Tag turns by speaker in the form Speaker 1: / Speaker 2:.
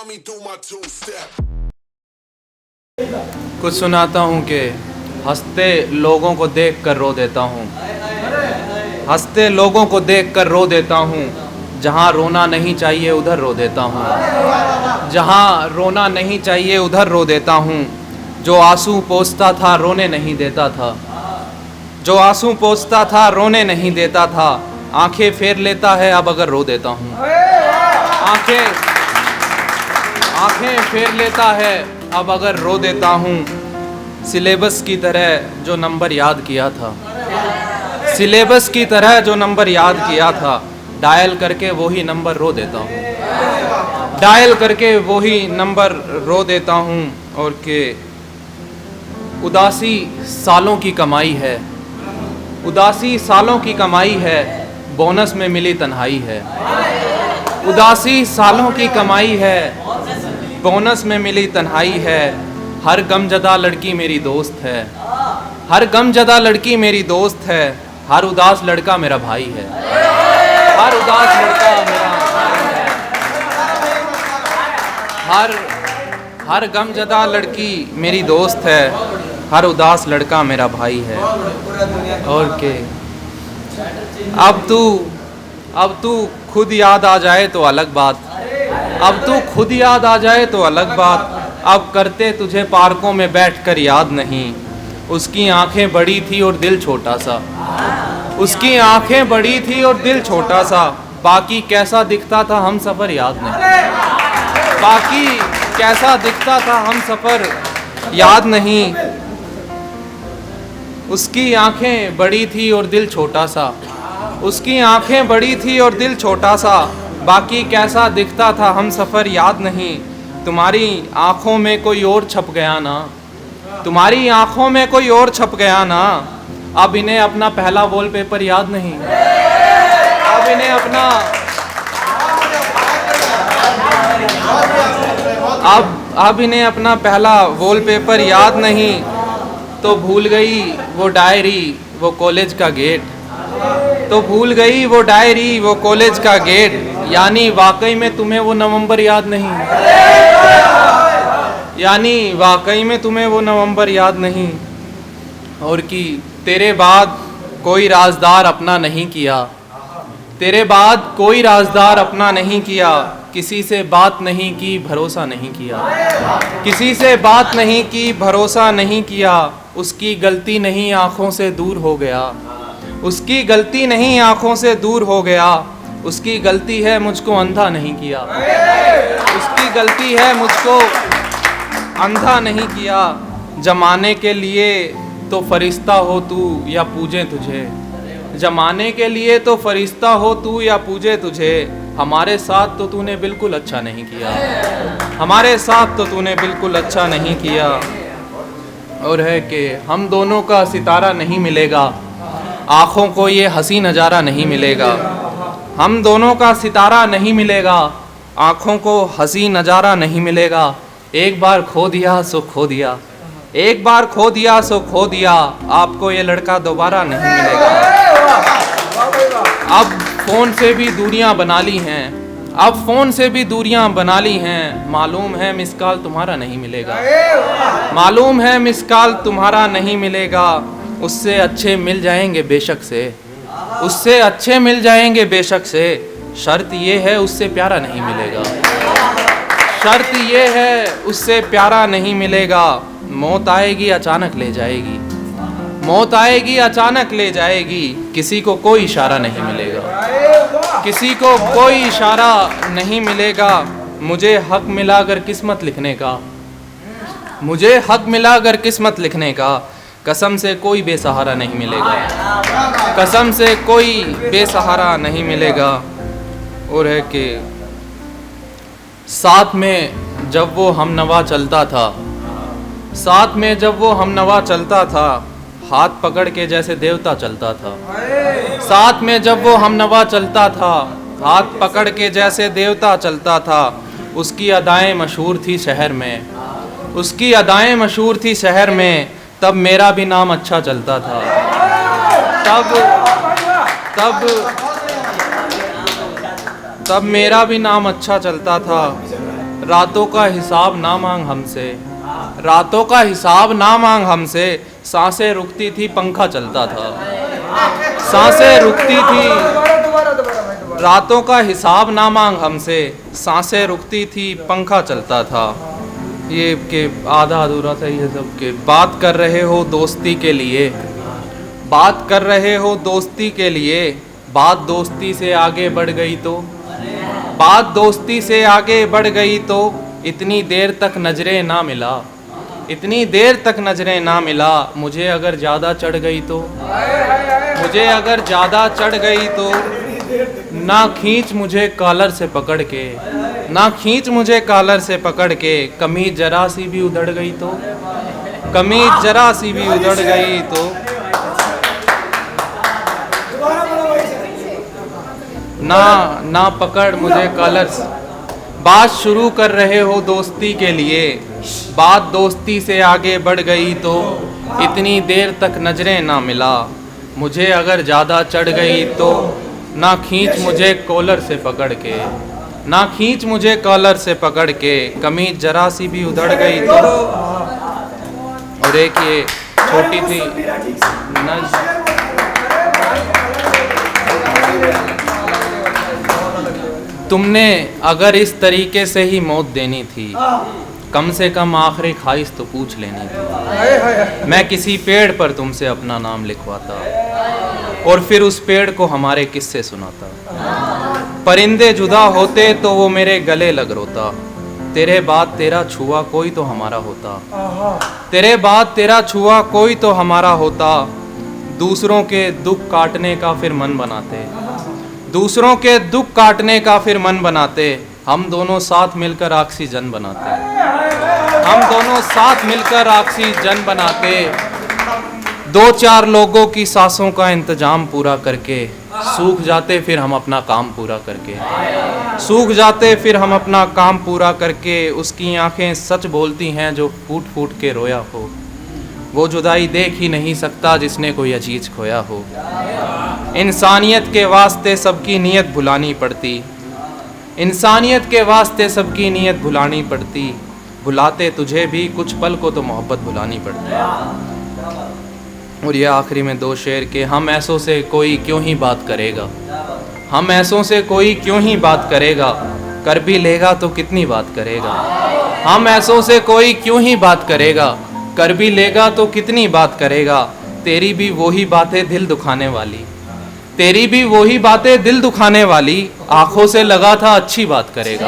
Speaker 1: me do my two step.
Speaker 2: कुछ सुनाता हूँ कि हंसते लोगों को देख कर रो देता हूँ, हंसते लोगों को देख कर रो देता हूँ। जहाँ रोना नहीं चाहिए उधर रो देता हूँ, जहाँ रोना नहीं चाहिए उधर रो देता हूँ। जो आंसू पोंछता था रोने नहीं देता था, जो आंसू पोंछता था रोने नहीं देता था। आंखें फेर लेता है अब अगर रो देता हूँ, आंखें फेर लेता है अब अगर रो देता हूँ। सिलेबस की तरह जो नंबर याद किया था, सिलेबस की तरह जो नंबर याद किया था, डायल करके वही नंबर रो देता हूँ, डायल करके वही नंबर रो देता हूँ। और के उदासी सालों की कमाई है, उदासी सालों की कमाई है, बोनस में मिली तन्हाई है। उदासी सालों की कमाई है, बोनस में मिली तन्हाई है। हर गमजदा लड़की मेरी दोस्त है, हर गमजदा लड़की मेरी दोस्त है। हर उदास लड़का मेरा भाई है, हर उदास लड़का मेरा भाई है। हर गमजदा लड़की मेरी दोस्त है, हर उदास लड़का मेरा भाई है। और के अब तू खुद याद आ जाए तो अलग बात, अब तू खुद याद आ जाए तो अलग बात। अब करते तुझे पार्कों में बैठकर याद नहीं। उसकी आंखें बड़ी थी और दिल छोटा सा, उसकी आंखें बड़ी थी और दिल छोटा सा। बाकी कैसा दिखता था हम सफ़र याद नहीं, बाकी कैसा दिखता था हम सफ़र याद नहीं। उसकी आंखें बड़ी थी और दिल छोटा सा, उसकी आंखें बड़ी थी और दिल छोटा सा। बाकी कैसा दिखता था हम सफ़र याद नहीं। तुम्हारी आंखों में कोई और छप गया ना, तुम्हारी आंखों में कोई और छप गया ना। अब इन्हें अपना पहला वॉलपेपर याद नहीं, अब इन्हें अपना अब इन्हें अपना पहला वॉलपेपर याद नहीं। तो भूल गई वो डायरी वो कॉलेज का गेट, तो भूल गई वो डायरी वो कॉलेज का गेट। यानी वाकई में तुम्हें वो नवंबर याद नहीं, यानी वाकई में तुम्हें वो नवंबर याद नहीं। और कि तेरे बाद कोई राजदार अपना नहीं किया, तेरे बाद कोई राजदार अपना नहीं किया। किसी से बात नहीं की भरोसा नहीं किया, किसी से बात नहीं की भरोसा नहीं किया। उसकी गलती नहीं आँखों से दूर हो गया, उसकी गलती नहीं आँखों से दूर हो गया। उसकी गलती है मुझको अंधा नहीं किया, उसकी गलती है मुझको अंधा नहीं किया। जमाने के लिए तो फरिश्ता हो तू या पूजे तुझे, जमाने के लिए तो फरिश्ता हो तू या पूजे तुझे। हमारे साथ तो तूने बिल्कुल अच्छा नहीं किया, हमारे साथ तो तूने बिल्कुल अच्छा नहीं किया। और है कि हम दोनों का सितारा नहीं मिलेगा, आँखों को ये हंसी नज़ारा नहीं मिलेगा। हम दोनों का सितारा नहीं मिलेगा, आँखों को हंसी नज़ारा नहीं मिलेगा। एक बार खो दिया सो खो दिया, एक बार खो दिया सो खो दिया। आपको ये लड़का दोबारा नहीं मिलेगा। अब फ़ोन से भी दूरियां बना ली हैं, अब फ़ोन से भी दूरियां बना ली हैं। मालूम है मिस कॉल तुम्हारा नहीं मिलेगा, मालूम है मिस कॉल तुम्हारा नहीं मिलेगा। उससे अच्छे मिल जाएंगे बेशक से, उससे अच्छे मिल जाएंगे बेशक से। शर्त ये है उससे प्यारा नहीं मिलेगा, शर्त ये है उससे प्यारा नहीं मिलेगा। मौत आएगी अचानक ले जाएगी, मौत आएगी अचानक ले जाएगी। किसी को कोई इशारा नहीं मिलेगा, किसी को कोई इशारा नहीं मिलेगा। मुझे हक मिला अगर किस्मत लिखने का, मुझे हक मिला अगर किस्मत लिखने का। कसम से कोई बेसहारा नहीं मिलेगा, कसम से कोई बेसहारा नहीं मिलेगा। और है कि साथ में जब वो हमनवा चलता था, साथ में जब वो हमनवा चलता था, हाथ पकड़ के जैसे देवता चलता था। साथ में जब वो हमनवा चलता था, हाथ पकड़ के जैसे देवता चलता था। उसकी अदाएं मशहूर थी शहर में, उसकी अदाएं मशहूर थी शहर में। तब मेरा भी नाम अच्छा चलता था, तब मेरा भी नाम अच्छा चलता था। रातों का हिसाब ना मांग हमसे, रातों का हिसाब ना मांग हमसे। सांसें रुकती थी पंखा चलता था, सांसें रुकती थी। रातों का हिसाब ना मांग हमसे, सांसें रुकती थी पंखा चलता था। ये के आधा अधूरा था ये सब के। बात कर रहे हो दोस्ती के लिए, बात कर रहे हो दोस्ती के लिए। बात दोस्ती से आगे बढ़ गई तो, बात दोस्ती से आगे बढ़ गई तो इतनी देर तक नजरें ना मिला, इतनी देर तक नजरें ना मिला। मुझे अगर ज़्यादा चढ़ गई तो, मुझे अगर ज़्यादा चढ़ गई तो ना खींच मुझे कॉलर से पकड़ के, ना खींच मुझे कॉलर से पकड़ के। कमीज जरा सी भी उधड़ गई तो, कमीज जरा सी भी उधड़ गई तो। ना पकड़ मुझे कॉलर से। बात शुरू कर रहे हो दोस्ती के लिए, बात दोस्ती से आगे बढ़ गई तो इतनी देर तक नजरें ना मिला। मुझे अगर ज़्यादा चढ़ गई तो ना खींच मुझे कॉलर से पकड़ के, ना खींच मुझे कॉलर से पकड़ के। कमीज जरा सी भी उधड़ गई तो। और एक ये छोटी थी तुमने अगर इस तरीके से ही मौत देनी थी, कम से कम आखिरी ख्वाहिश तो पूछ लेनी थी। मैं किसी पेड़ पर तुमसे अपना नाम लिखवाता और फिर उस पेड़ को हमारे किस्से सुनाता। परिंदे जुदा होते तो वो मेरे गले लग रोता। तेरे बाद तेरा छुआ कोई तो हमारा होता, तेरे बाद तेरा छुआ कोई तो हमारा होता। दूसरों के दुख काटने का फिर मन बनाते, दूसरों के दुख काटने का फिर मन बनाते। हम दोनों साथ मिलकर ऑक्सीजन बनाते, हम दोनों साथ मिलकर ऑक्सीजन बनाते। दो चार लोगों की सांसों का इंतजाम पूरा करके सूख जाते फिर हम अपना काम पूरा करके, सूख जाते फिर हम अपना काम पूरा करके। उसकी आंखें सच बोलती हैं जो फूट फूट के रोया हो, वो जुदाई देख ही नहीं सकता जिसने कोई अजीज खोया हो। इंसानियत के वास्ते सबकी नीयत भुलानी पड़ती, इंसानियत के वास्ते सबकी नीयत भुलानी पड़ती। भुलाते तुझे भी कुछ पल को तो मोहब्बत भुलानी पड़ती। और ये आखिरी में दो शेर के। हम ऐसों से कोई क्यों ही बात करेगा, हम ऐसों से कोई क्यों ही बात करेगा। कर भी लेगा तो कितनी बात करेगा। हम ऐसों से कोई क्यों ही बात करेगा, कर भी लेगा तो कितनी बात करेगा। तेरी भी वही बातें दिल दुखाने वाली, तेरी भी वही बातें दिल दुखाने वाली। आंखों से लगा था अच्छी बात करेगा।